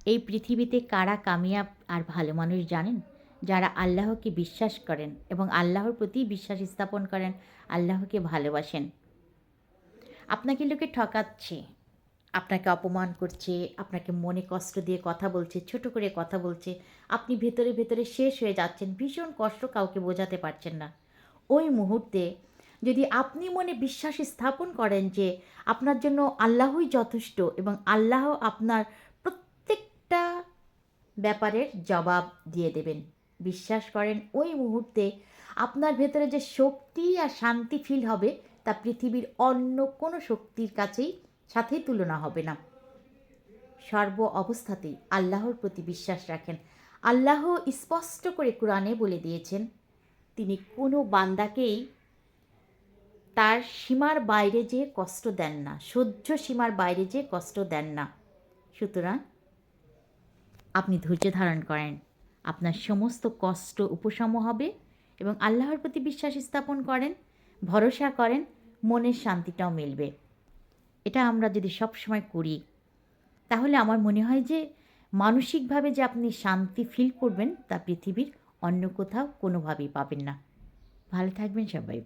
এই পৃথিবীতে কারা কামিয়াব আর ভালো মানুষ জানেন? যারা আল্লাহকে বিশ্বাস করেন এবং আল্লাহর প্রতি বিশ্বাস স্থাপন করেন, আল্লাহকে ভালোবাসেন। আপনাকে লোকে ঠকাচ্ছে, আপনাকে অপমান করছে, আপনাকে মনে কষ্ট দিয়ে কথা বলছে, ছোট করে কথা বলছে। আপনি ভেতরে, ভেতরে শেষ হয়ে যাচ্ছেন। ভীষণ কষ্ট, কাউকে বোঝাতে পারছেন না। ওই মুহূর্তে যদি আপনি মনে বিশ্বাস স্থাপন করেন যে আপনার জন্য আল্লাহই যথেষ্ট এবং আল্লাহ আপনার প্রত্যেকটা ব্যাপারের জবাব দিয়ে দেবেন। বিশ্বাস করেন ওই মুহূর্তে আপনার ভেতরে যে শক্তি আর শান্তি ফিল হবে তা পৃথিবীর অন্য কোনো শক্তির কাছেই সাথেই তুলনা হবে না। সর্ব অবস্থাতেই আল্লাহর প্রতি বিশ্বাস রাখেন। আল্লাহ স্পষ্ট করে কোরআনে বলে দিয়েছেন, তিনি কোনো বান্দাকেই তার সীমার বাইরে যেয়ে কষ্ট দেন না, সহ্য সীমার বাইরে যেয়ে কষ্ট দেন না। সুতরাং আপনি ধৈর্য ধারণ করেন, আপনার সমস্ত কষ্ট উপশম হবে এবং আল্লাহর প্রতি বিশ্বাস স্থাপন করেন, ভরসা করেন, মনের শান্তিটাও মিলবে। এটা আমরা যদি সবসময় করি, তাহলে আমার মনে হয় যে মানসিকভাবে যে আপনি শান্তি ফিল করবেন তা পৃথিবীর অন্য কোথাও কোনোভাবেই পাবেন না। ভালো থাকবেন সবাই।